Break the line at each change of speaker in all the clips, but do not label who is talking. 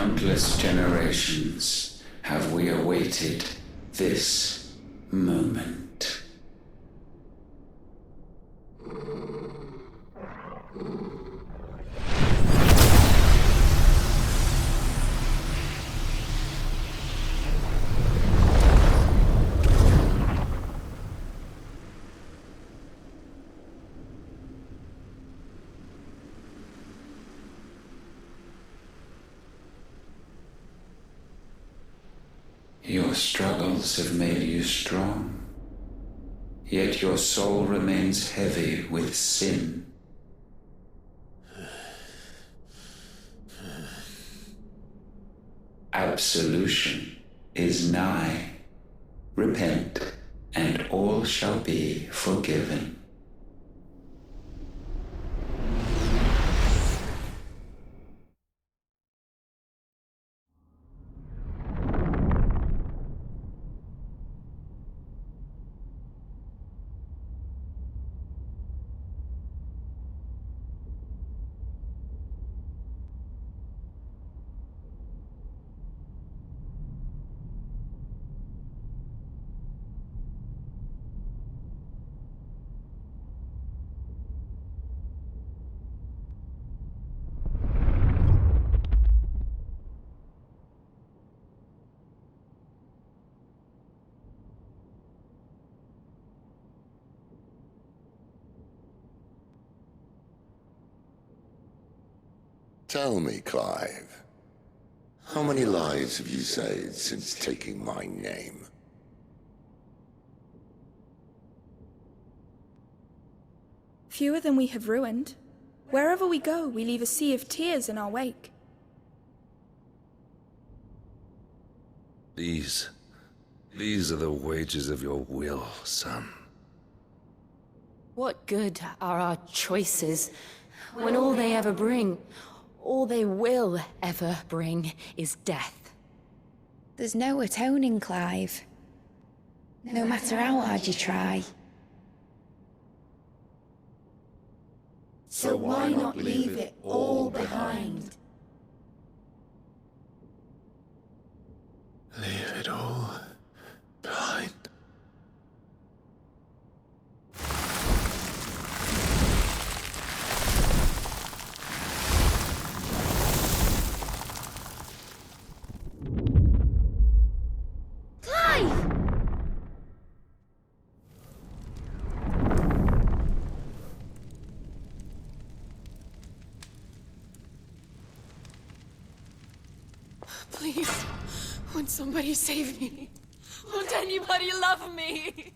countless generations have we awaited this moment. Your struggles have made you strong, yet your soul remains heavy with sin. Absolution is nigh. Repent, and all shall be forgiven.
Tell me, Clive, how many lives have you saved since taking my name?
Fewer than we have ruined. Wherever we go, we leave a sea of tears in our wake.
These are the wages of your will, son.
What good are our choices when all they ever bring, all they will ever bring, is death?
There's no atoning, Clive. No matter how hard you try.
So why not leave it all behind?
Leave it all behind.
Please, won't somebody save me? Won't anybody love me?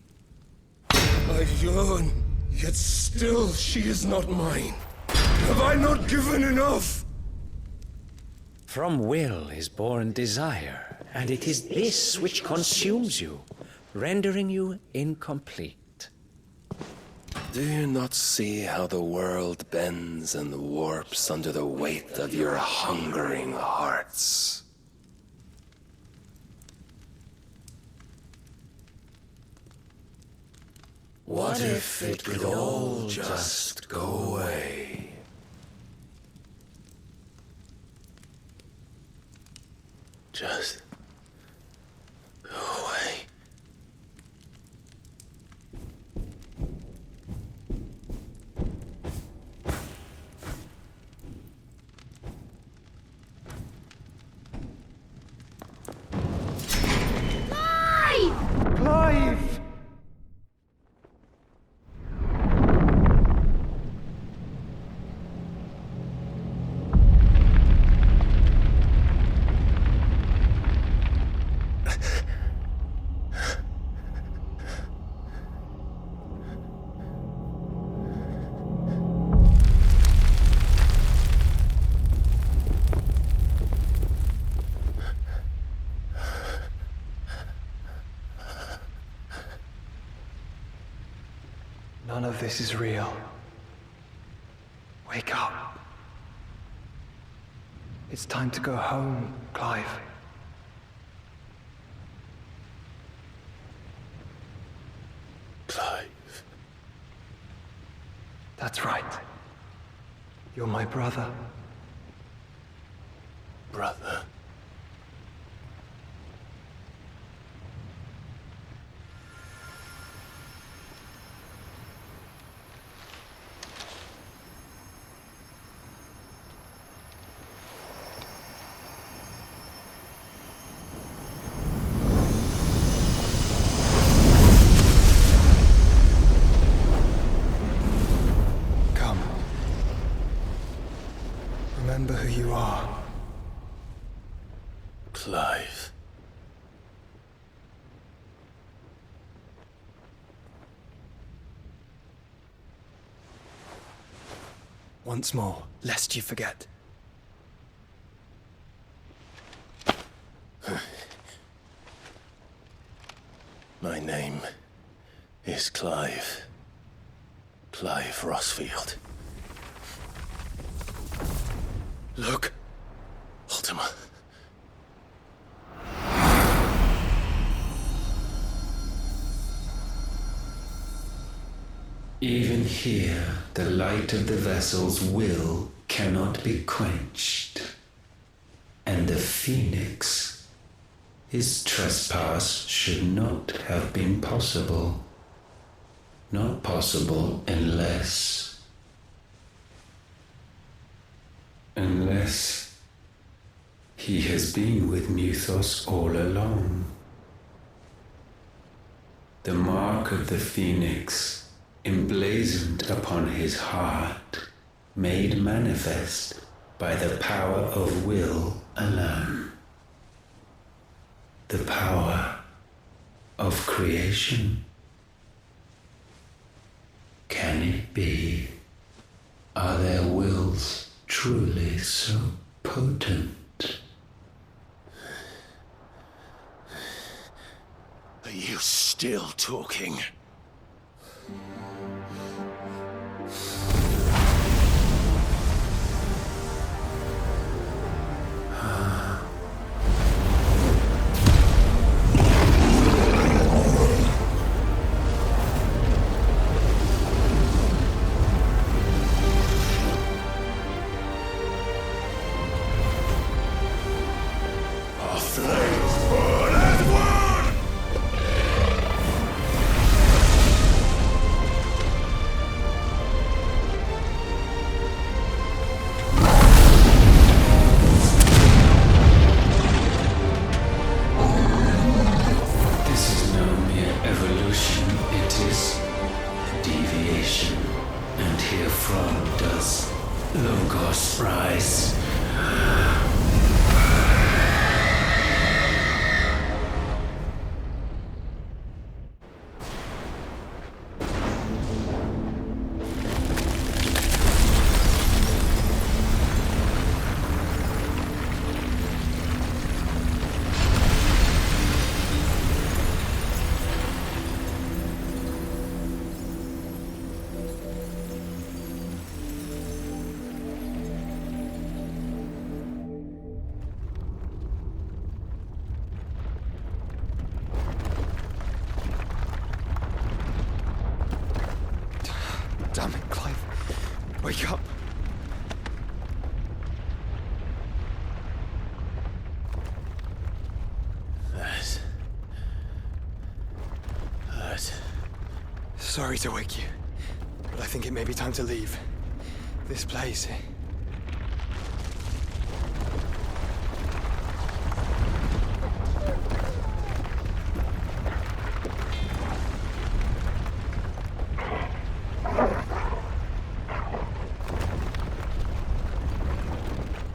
I yearn, yet still she is not mine. Have I not given enough?
From will is born desire, and it is this which consumes you, rendering you incomplete.
Do you not see how the world bends and warps under the weight of your hungering hearts? What if it could all just go away? Just go away.
Clive! None of this is real. Wake up. It's time to go home, Clive.
Clive.
That's right. You're my brother.
Brother. Clive.
Once more, lest you forget.
My name is Clive. Clive Rossfield. Look, Ultima.
Even here, the light of the vessel's will cannot be quenched. And the Phoenix, his trespass should not have been possible. Not possible unless he has been with Mythos all along. The mark of the Phoenix, emblazoned upon his heart, made manifest by the power of will alone. The power of creation. Can it be? Are their wills truly so potent?
Are you still talking?
Damn it, Clive. Wake up.
That.
Sorry to wake you, but I think it may be time to leave. This place.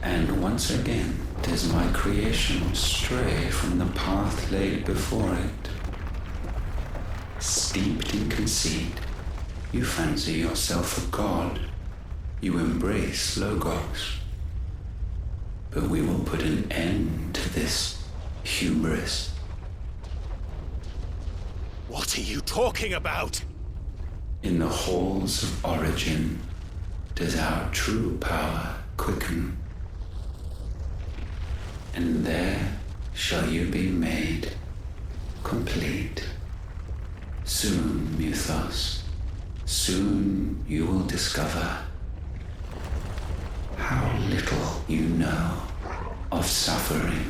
And once again does my creation stray from the path laid before it. Steeped in conceit, you fancy yourself a god. You embrace Logos. But we will put an end to this hubris.
What are you talking about?
In the halls of origin does our true power quicken. And there shall you be made complete. Soon, Mythos, soon you will discover how little you know of suffering.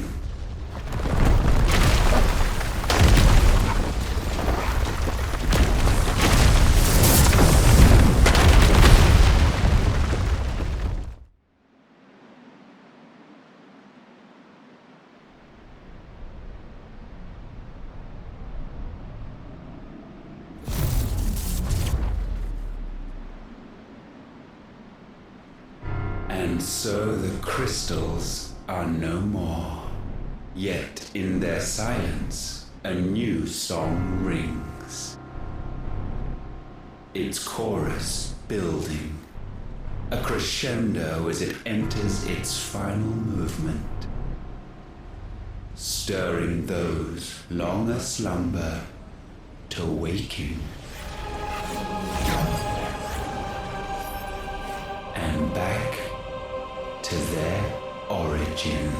And so the crystals are no more. Yet in their silence, a new song rings. Its chorus building, a crescendo as it enters its final movement, stirring those long aslumber to waking, and back to their origin.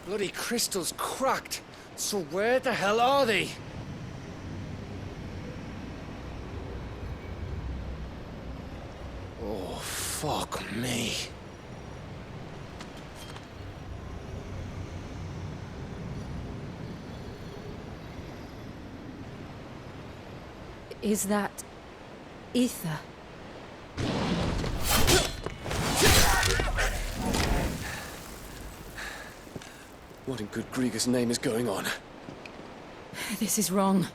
Bloody crystal's cracked. So where the hell are they? Oh, fuck me.
Is that ether?
What in good Grieger's name is going on?
This is wrong.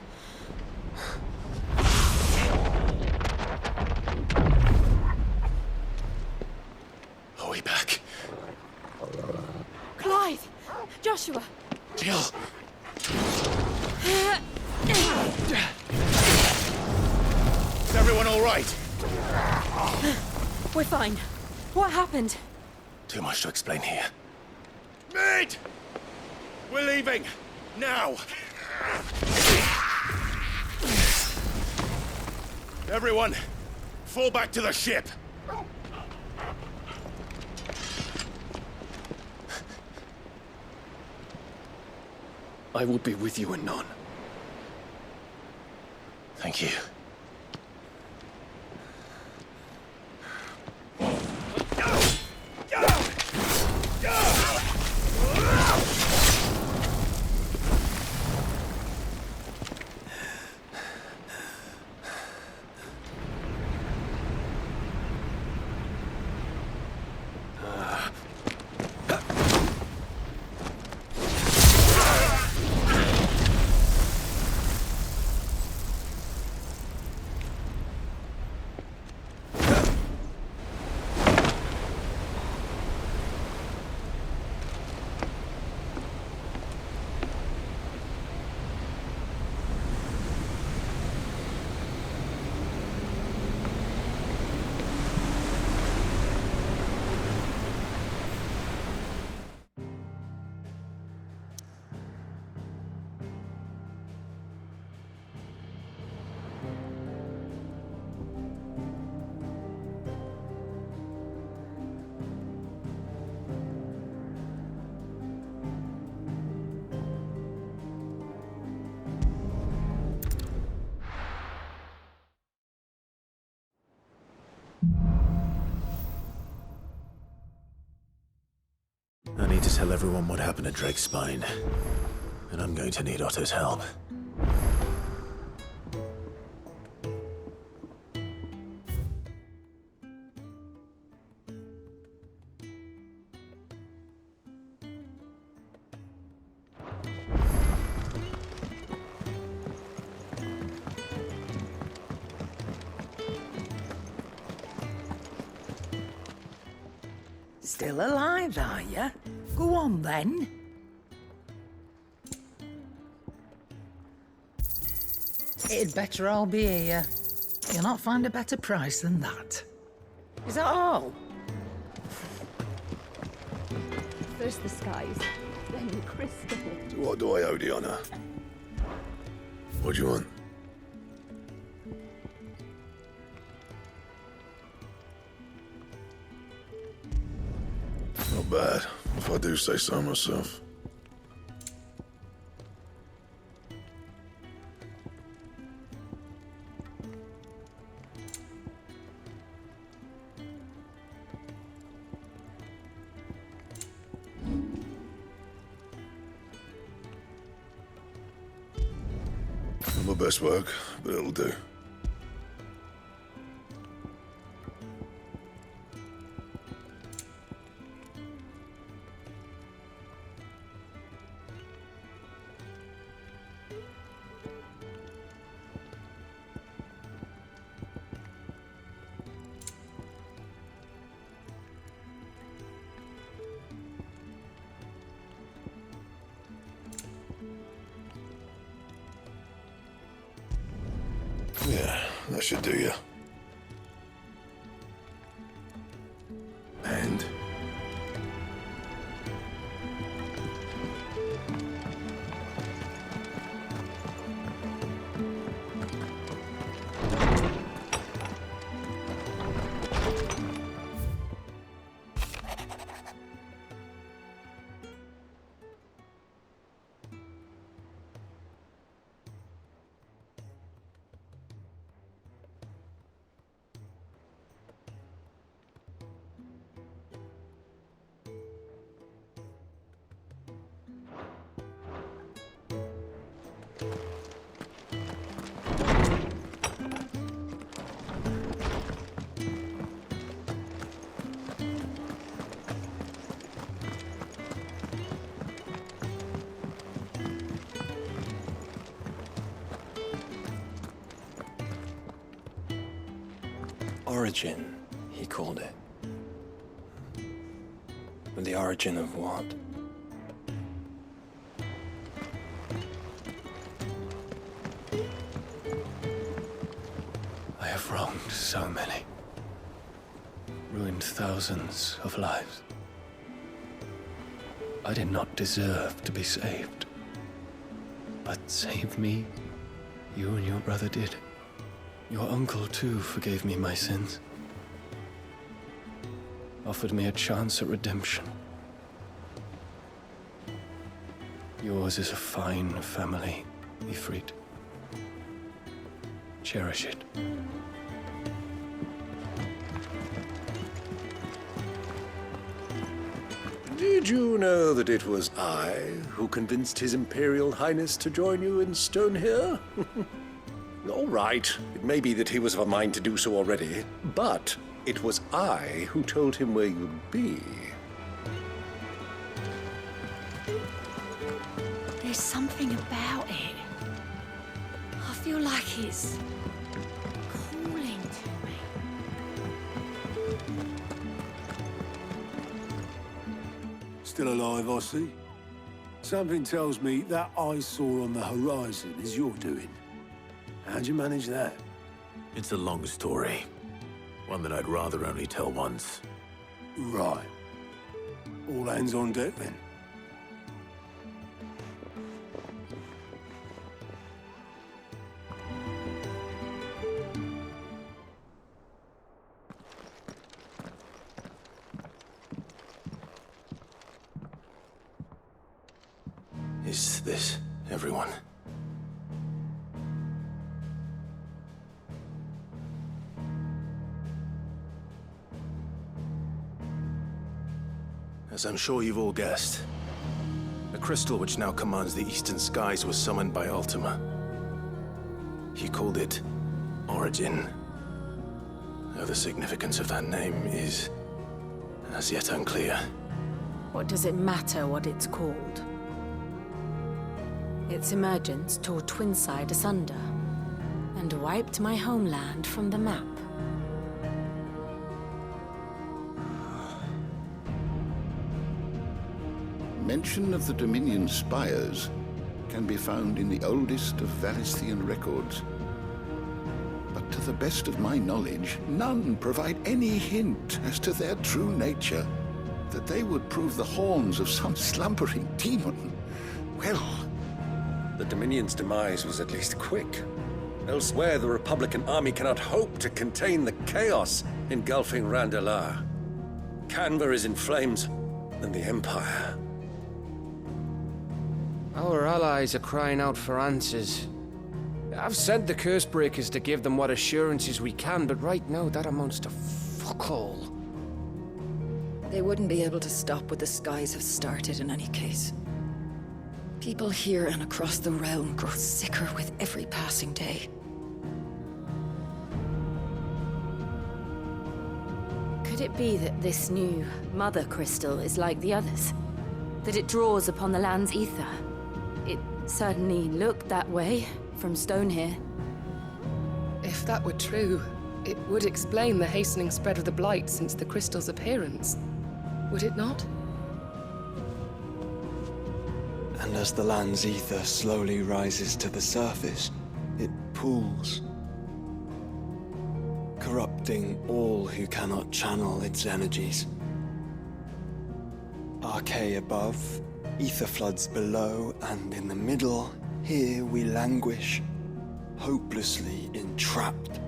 Are we back?
Clive! Joshua!
Jill!
Is everyone all right?
We're fine. What happened?
Too much to explain here.
Mate! We're leaving! Now! Everyone, fall back to the ship!
I will be with you anon. Thank you.
I need to tell everyone what happened at Drake's Spine. And I'm going to need Otto's help.
Still alive, are you? Go on, then. It'd better all be here. You'll not find a better price than that. Is that all?
First the skies, then the crystal.
So what do I owe the honor? What do you want? Not bad, if I do say so myself. Not my best work, but it'll do. Yeah, that should do you. And?
Origin, he called it. But the origin of what? I have wronged so many. Ruined thousands of lives. I did not deserve to be saved. But save me, you and your brother did. Your uncle, too, forgave me my sins. Offered me a chance at redemption. Yours is a fine family, Ifrit. Cherish it.
Did you know that it was I who convinced His Imperial Highness to join you in Stone here? All right, it may be that he was of a mind to do so already, but it was I who told him where you'd be.
There's something about it. I feel like it's calling to me.
Still alive, I see. Something tells me that I saw on the horizon is your doing. How'd you manage that?
It's a long story. One that I'd rather only tell once.
Right. All hands on deck, then.
Is this everyone? As I'm sure you've all guessed, the crystal which now commands the eastern skies was summoned by Ultima. He called it Origin. Though the significance of that name is as yet unclear.
What does it matter what it's called? Its emergence tore Twinside asunder and wiped my homeland from the map.
Mention of the Dominion spires can be found in the oldest of Valisthian records. But to the best of my knowledge, none provide any hint as to their true nature. that they would prove the horns of some slumbering demon. Well,
the Dominion's demise was at least quick. Elsewhere, the Republican army cannot hope to contain the chaos engulfing Randalar. Canva is in flames, and the Empire.
Our allies are crying out for answers. I've sent the Cursebreakers to give them what assurances we can, but right now that amounts to fuck all.
They wouldn't be able to stop what the skies have started in any case. People here and across the realm grow sicker with every passing day.
Could it be that this new Mother Crystal is like the others? That it draws upon the land's ether? It certainly looked that way from stone here.
If that were true, it would explain the hastening spread of the Blight since the crystal's appearance. Would it not?
And as the land's ether slowly rises to the surface, it pools, corrupting all who cannot channel its energies. Archay above, ether floods below, and in the middle, here we languish, hopelessly entrapped.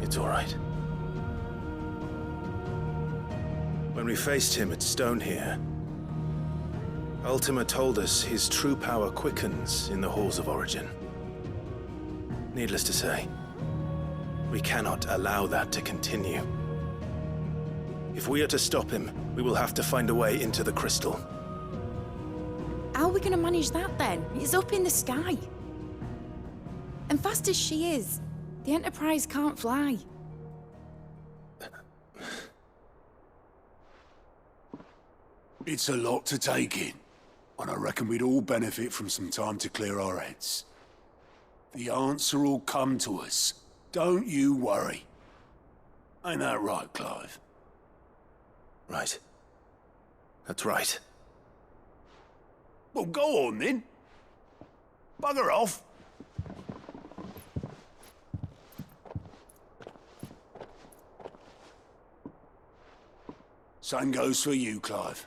It's all right. When we faced him at Stone here, Ultima told us his true power quickens in the Halls of Origin. Needless to say, we cannot allow that to continue. If we are to stop him, we will have to find a way into the crystal.
How are we gonna manage that then? It's up in the sky. And fast as she is, the Enterprise can't fly.
It's a lot to take in, and I reckon we'd all benefit from some time to clear our heads. The answer will come to us. Don't you worry. Ain't that right, Clive?
Right. That's right.
Well, go on then. Bugger off. Same goes for you, Clive.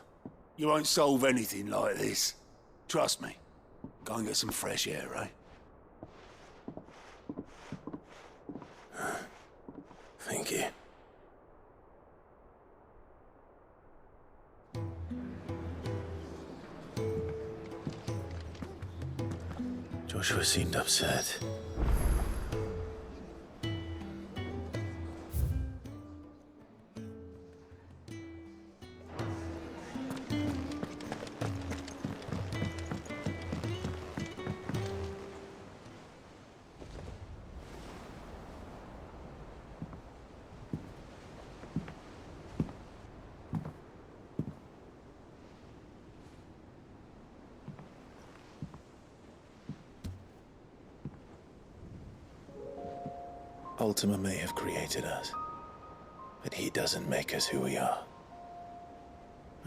You won't solve anything like this. Trust me. Go and get some fresh air, eh?
Thank you. Joshua seemed upset. Ultima may have created us, but he doesn't make us who we are.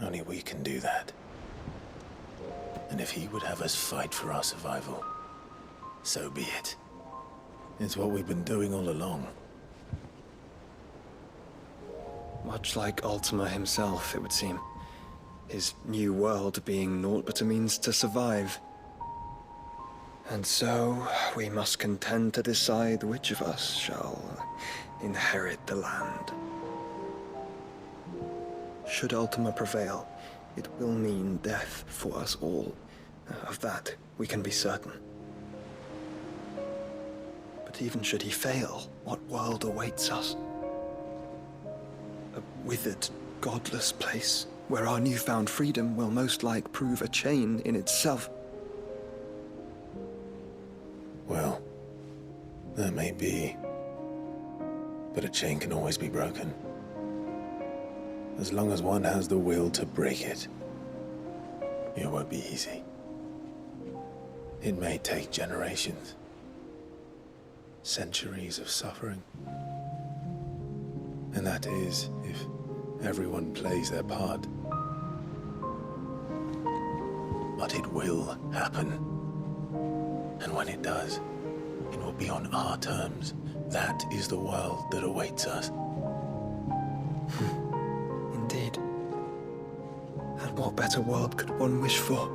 Only we can do that. And if he would have us fight for our survival, so be it. It's what we've been doing all along.
Much like Ultima himself, it would seem. His new world being naught but a means to survive. And so, we must contend to decide which of us shall inherit the land. Should Ultima prevail, it will mean death for us all. Of that, we can be certain. But even should he fail, what world awaits us? A withered, godless place, where our newfound freedom will most like prove a chain in itself.
Well, that may be. But a chain can always be broken. As long as one has the will to break it. It won't be easy. It may take generations. Centuries of suffering. And that is, if everyone plays their part. But it will happen. And when it does, it will be on our terms. That is the world that awaits us.
Indeed. And what better world could one wish for?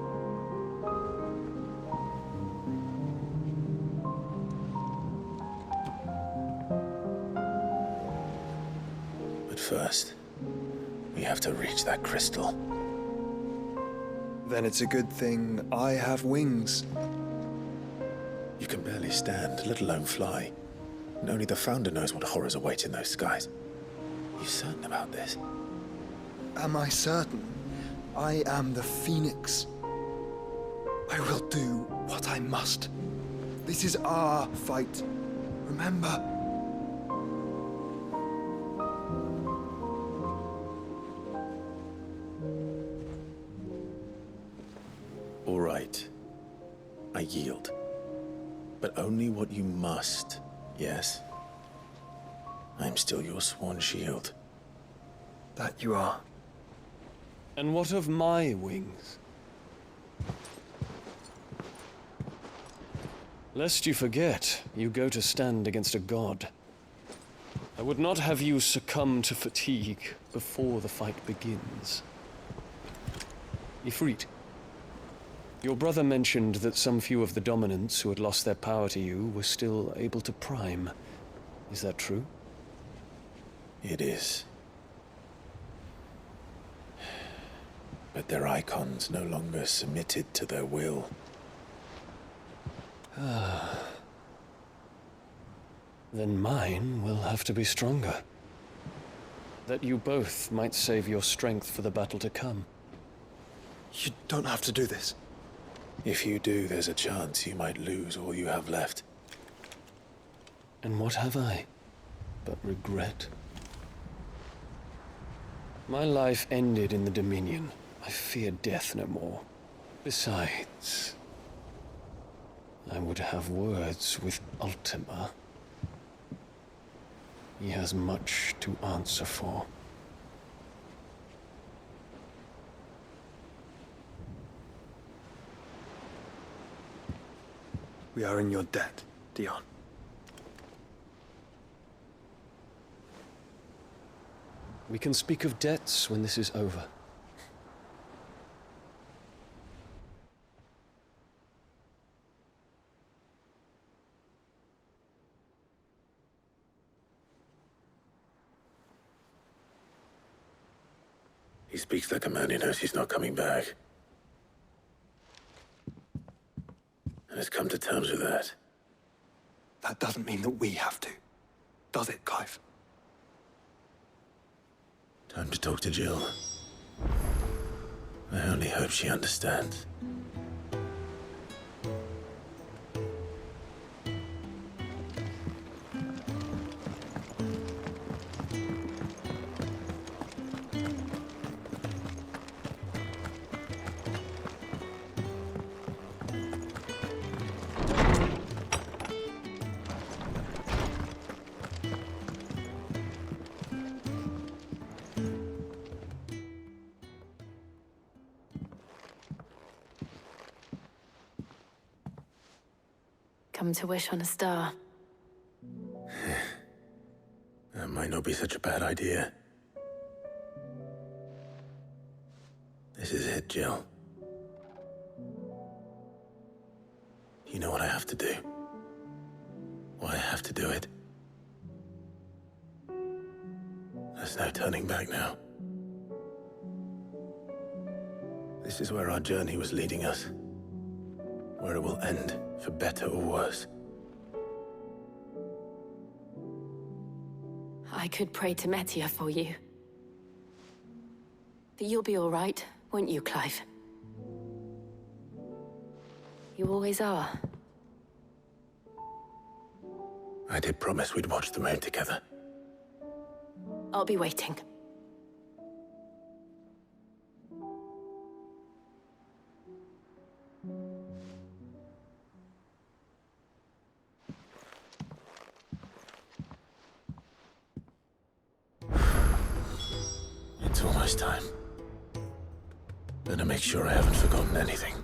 But first, we have to reach that crystal.
Then it's a good thing I have wings.
You can barely stand, let alone fly. And only the Founder knows what horrors await in those skies. Are you certain about this?
Am I certain? I am the Phoenix. I will do what I must. This is our fight. Remember?
All right. I yield. But only what you must, yes? I'm still your sworn shield.
That you are.
And what of my wings? Lest you forget, you go to stand against a god. I would not have you succumb to fatigue before the fight begins. Ifrit, your brother mentioned that some few of the dominants who had lost their power to you were still able to prime. Is that true?
It is. But their icons no longer submitted to their will.
Then mine will have to be stronger. That you both might save your strength for the battle to come.
You don't have to do this.
If you do, there's a chance you might lose all you have left.
And what have I but regret? My life ended in the Dominion. I fear death no more. Besides, I would have words with Ultima. He has much to answer for.
We are in your debt, Dion.
We can speak of debts when this is over.
He speaks like a man who knows he's not coming back. And has come to terms with that.
That doesn't mean that we have to, does it, Clive?
Time to talk to Jill. I only hope she understands.
Come to wish on a star.
That might not be such a bad idea. This is it, Jill. You know what I have to do. Why I have to do it. There's no turning back now. This is where our journey was leading us. Where it will end, for better or worse.
I could pray to Metia for you. But you'll be all right, won't you, Clive? You always are.
I did promise we'd watch the moon together.
I'll be waiting.
It's almost time. Better make sure I haven't forgotten anything.